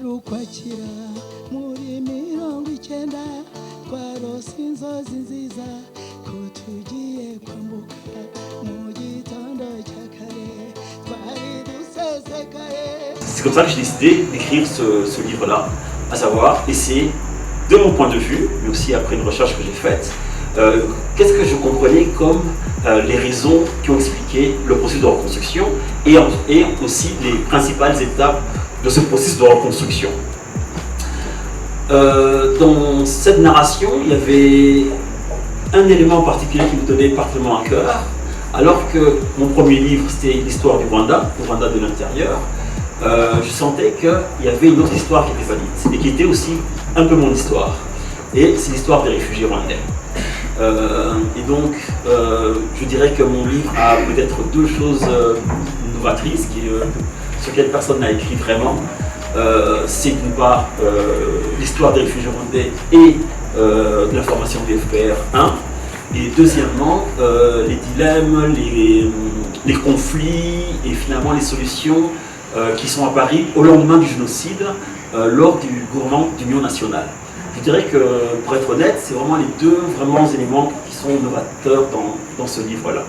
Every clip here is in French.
ukwakira muri 90 twarose inzozi nziza ko tugiye kwambuka mu gitondo cya kare twari dusesekaye. C'est comme ça que j'ai décidé d'écrire ce livre-là, à savoir essayer, de mon point de vue, mais aussi après une recherche que j'ai faite, qu'est-ce que je comprenais comme les raisons qui ont expliqué le processus de reconstruction et aussi les principales étapes de ce processus de reconstruction. Dans cette narration, il y avait un élément particulier qui me tenait particulièrement à cœur, alors que mon premier livre c'était l'histoire du Rwanda de l'intérieur. Je sentais qu'il y avait une autre histoire qui était valide et qui était aussi un peu mon histoire. Et c'est l'histoire des réfugiés rwandais. Et donc, je dirais que mon livre a peut-être deux choses novatrices sur lesquelles personne n'a écrit vraiment. C'est d'une part l'histoire des réfugiés rwandais et de la formation du FPR 1. Et deuxièmement, les dilemmes, les conflits et finalement les solutions qui sont apparus au lendemain du génocide lors du gouvernement d'union nationale. Je dirais que, pour être honnête, c'est vraiment les deux éléments qui sont novateurs dans ce livre-là.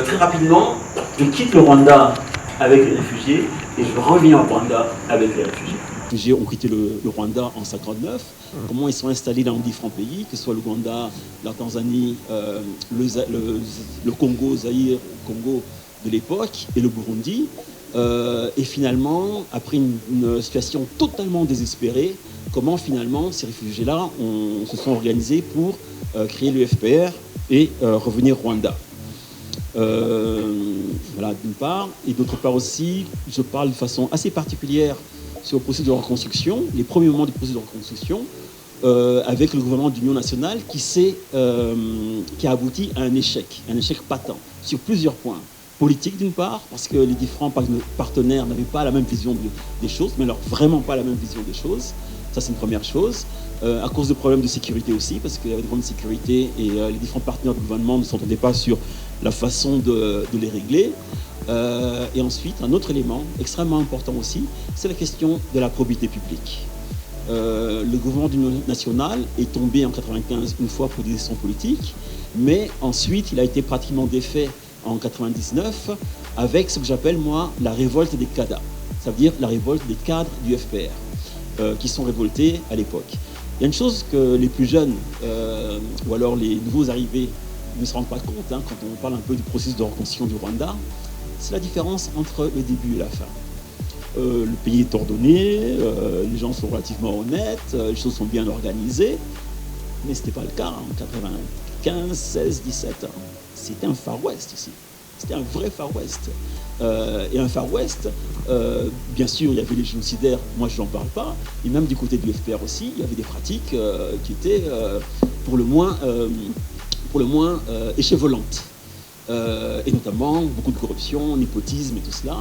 Très rapidement, je quitte le Rwanda avec les réfugiés et je reviens au Rwanda avec les réfugiés. Les réfugiés ont quitté le Rwanda en 1959. Comment ils sont installés dans différents pays, que ce soit le Rwanda, la Tanzanie, le Congo, Zaïre, Congo de l'époque et le Burundi. Et finalement, après une situation totalement désespérée, comment finalement ces réfugiés-là se sont organisés pour créer le FPR et revenir au Rwanda. Voilà, d'une part. Et d'autre part aussi, je parle de façon assez particulière sur le processus de reconstruction, les premiers moments du processus de reconstruction, avec le gouvernement d'union nationale qui a abouti à un échec patent, sur plusieurs points. Politique d'une part, parce que les différents partenaires n'avaient pas la même vision des choses, mais alors vraiment pas la même vision des choses. Ça, c'est une première chose. À cause de problèmes de sécurité aussi, parce qu'il y avait des problèmes de sécurité et les différents partenaires du gouvernement ne s'entendaient pas sur la façon de les régler. Et ensuite, un autre élément extrêmement important aussi, c'est la question de la probité publique. Le gouvernement d'union nationale est tombé en 1995 une fois pour des décisions politiques, mais ensuite, il a été pratiquement défait en 1999 avec ce que j'appelle moi la révolte des cadres, ça veut dire la révolte des cadres du FPR qui sont révoltés à l'époque. Il y a une chose que les plus jeunes ou alors les nouveaux arrivés ne se rendent pas compte quand on parle un peu du processus de reconstruction du Rwanda, c'est la différence entre le début et la fin. Le pays est ordonné, les gens sont relativement honnêtes, les choses sont bien organisées, mais ce n'était pas le cas en 95, 16, 17 ans. C'était un Far West ici. C'était un vrai Far West. Et un Far West, bien sûr, il y avait les génocidaires, moi je n'en parle pas, et même du côté du FPR aussi, il y avait des pratiques qui étaient pour le moins échevelantes. Et notamment beaucoup de corruption, népotisme et tout cela.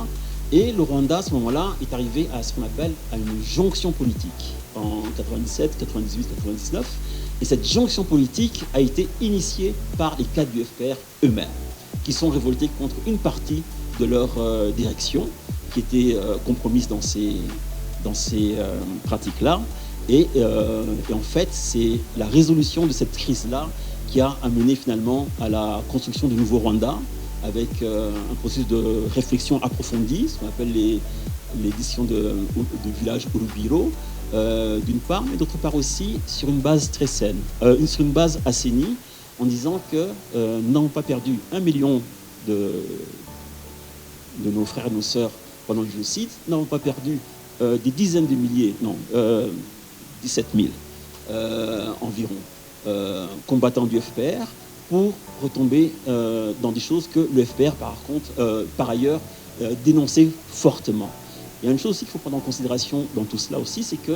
Et le Rwanda, à ce moment-là, est arrivé à ce qu'on appelle à une jonction politique en 97, 98, 99. Et cette jonction politique a été initiée par les cadres du FPR eux-mêmes, qui sont révoltés contre une partie de leur direction, qui était compromise dans ces pratiques-là. Et en fait, c'est la résolution de cette crise-là qui a amené finalement à la construction du nouveau Rwanda, avec un processus de réflexion approfondie, ce qu'on appelle les décisions de village Urubiro, d'une part, mais d'autre part aussi sur une base très saine, sur une base assainie, en disant que nous n'avons pas perdu 1 million de nos frères et nos sœurs pendant le génocide, nous n'avons pas perdu des dizaines de milliers, non, 17 000 environ combattants du FPR, pour retomber dans des choses que le FPR, par ailleurs, dénonçait fortement. Il y a une chose aussi qu'il faut prendre en considération dans tout cela aussi, c'est que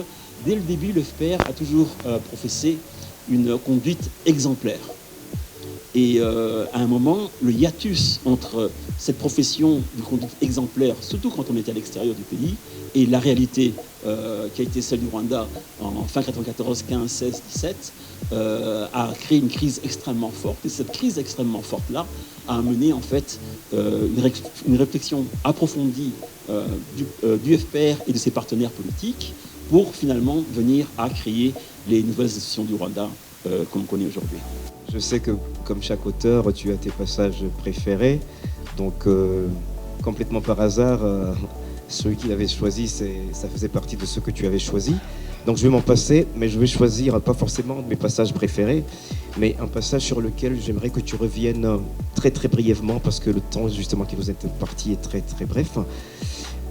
dès le début, le FPR a toujours professé une conduite exemplaire. Et à un moment, le hiatus entre cette profession de conduite exemplaire, surtout quand on était à l'extérieur du pays, et la réalité qui a été celle du Rwanda en fin 94, 15, 16, 17, a créé une crise extrêmement forte. Et cette crise extrêmement forte-là a amené en fait une réflexion approfondie du FPR et de ses partenaires politiques pour finalement venir à créer les nouvelles institutions du Rwanda qu'on connaît aujourd'hui. Je sais que, comme chaque auteur, tu as tes passages préférés. Donc, complètement par hasard, celui qu'il avait choisi, ça faisait partie de ceux que tu avais choisi. Donc, je vais m'en passer, mais je vais choisir pas forcément mes passages préférés, mais un passage sur lequel j'aimerais que tu reviennes très très brièvement, parce que le temps justement qui nous est imparti est très très bref.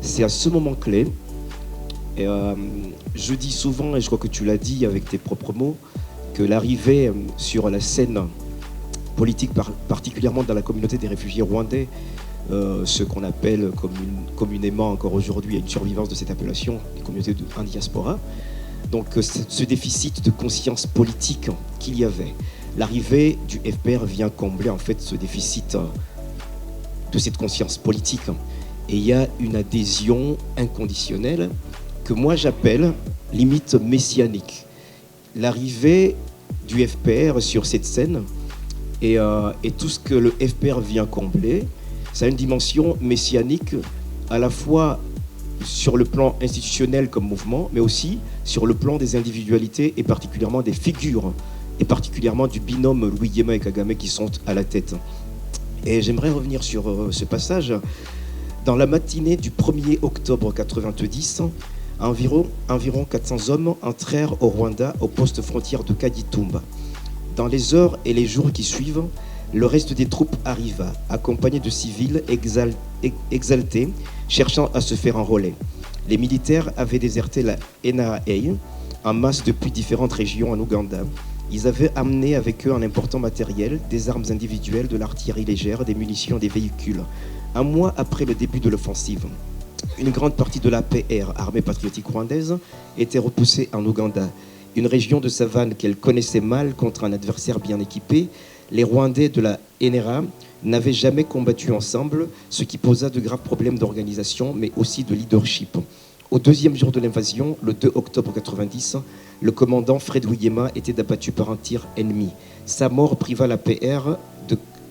C'est à ce moment clé. Et, je dis souvent, et je crois que tu l'as dit avec tes propres mots, que l'arrivée sur la scène politique, particulièrement dans la communauté des réfugiés rwandais, ce qu'on appelle communément encore aujourd'hui, une survivance de cette appellation, les communautés en diaspora. Donc ce déficit de conscience politique qu'il y avait, l'arrivée du FPR vient combler en fait ce déficit de cette conscience politique. Et il y a une adhésion inconditionnelle que moi j'appelle limite messianique. L'arrivée du FPR sur cette scène et tout ce que le FPR vient combler, ça a une dimension messianique à la fois sur le plan institutionnel comme mouvement, mais aussi sur le plan des individualités et particulièrement des figures, et particulièrement du binôme Louis Nguema et Kagame qui sont à la tête. Et j'aimerais revenir sur ce passage. Dans la matinée du 1er octobre 1990, environ 400 hommes entrèrent au Rwanda au poste frontière de Kagitumba. Dans les heures et les jours qui suivent, le reste des troupes arriva, accompagné de civils exaltés, cherchant à se faire enrôler. Les militaires avaient déserté la NRA en masse depuis différentes régions en Ouganda. Ils avaient amené avec eux un important matériel, des armes individuelles, de l'artillerie légère, des munitions, des véhicules. Un mois après le début de l'offensive, une grande partie de l'APR, Armée patriotique rwandaise, était repoussée en Ouganda. Une région de savane qu'elle connaissait mal contre un adversaire bien équipé. Les Rwandais de la NRA n'avaient jamais combattu ensemble, ce qui posa de graves problèmes d'organisation, mais aussi de leadership. Au deuxième jour de l'invasion, le 2 octobre 1990, le commandant Fred Nguema était abattu par un tir ennemi. Sa mort priva l'APR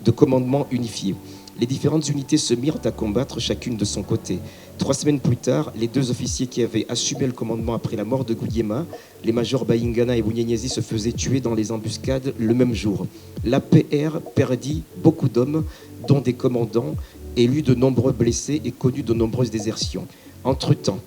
de commandement unifié. Les différentes unités se mirent à combattre chacune de son côté. 3 semaines plus tard, les 2 officiers qui avaient assumé le commandement après la mort de Nguema, les majors Bayingana et Bunyenyezi, se faisaient tuer dans les embuscades le même jour. L'APR perdit beaucoup d'hommes, dont des commandants, et eut de nombreux blessés et connut de nombreuses désertions. Entre-temps,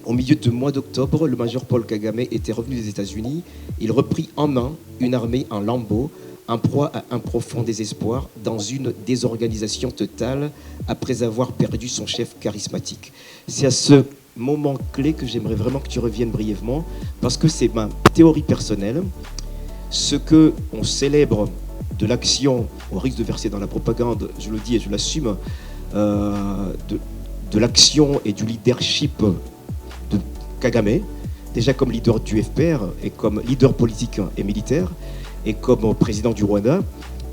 au milieu du mois d'octobre, le major Paul Kagame était revenu des États-Unis. Il reprit en main une armée en lambeaux, en proie à un profond désespoir, dans une désorganisation totale, après avoir perdu son chef charismatique. C'est à ce moment clé que j'aimerais vraiment que tu reviennes brièvement, parce que c'est ma théorie personnelle. Ce que on célèbre de l'action, au risque de verser dans la propagande, je le dis et je l'assume, de l'action et du leadership de Kagame, déjà comme leader du FPR et comme leader politique et militaire, et comme président du Rwanda,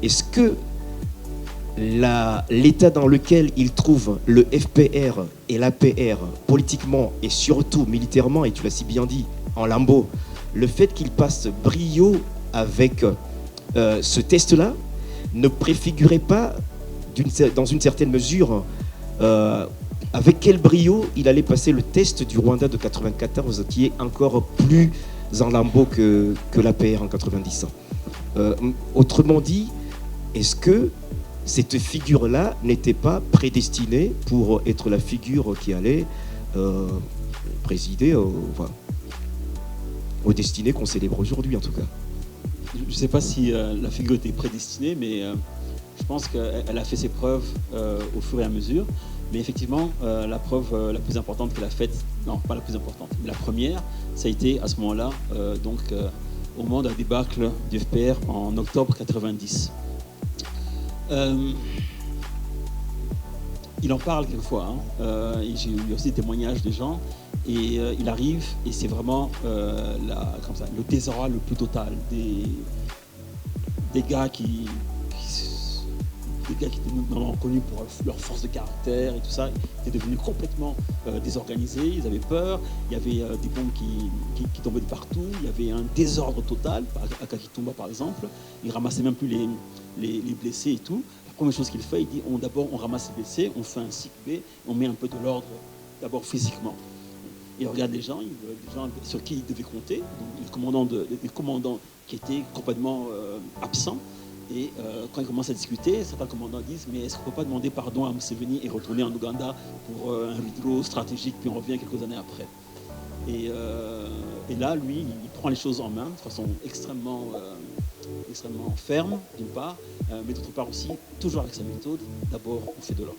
est-ce que l'état dans lequel il trouve le FPR et l'APR politiquement et surtout militairement, et tu l'as si bien dit, en lambeaux, le fait qu'il passe brio avec ce test-là ne préfigurait pas dans une certaine mesure avec quel brio il allait passer le test du Rwanda de 1994 qui est encore plus en lambeaux que l'APR en 1990. Autrement dit, est-ce que cette figure-là n'était pas prédestinée pour être la figure qui allait présider aux destinées qu'on célèbre aujourd'hui en tout cas? Je ne sais pas si la figure était prédestinée, mais je pense qu'elle a fait ses preuves au fur et à mesure. Mais effectivement, la preuve la plus importante qu'elle a faite, non pas la plus importante, mais la première, ça a été à ce moment-là, au moment d'un débâcle du FPR en octobre 90. Il en parle quelquefois, hein, et j'ai eu aussi des témoignages des gens, et il arrive, et c'est vraiment le désarroi le plus total des gars qui étaient connus pour leur force de caractère et tout ça, étaient devenus complètement désorganisés, ils avaient peur, il y avait des bombes qui tombaient de partout, il y avait un désordre total, à Kagitumba par exemple, il ramassait même plus les blessés et tout. La première chose qu'il fait, il dit d'abord on ramasse les blessés, on fait un cycle B, on met un peu de l'ordre d'abord physiquement. Il regarde les gens sur qui il devait compter, donc les commandants qui étaient complètement absents. Et quand ils commencent à discuter, certains commandants disent mais est-ce qu'on ne peut pas demander pardon à Museveni et retourner en Ouganda pour un withdrawal stratégique, puis on revient quelques années après. Et là, lui, il prend les choses en main de façon extrêmement ferme, d'une part, mais d'autre part aussi, toujours avec sa méthode, d'abord on fait de l'ordre.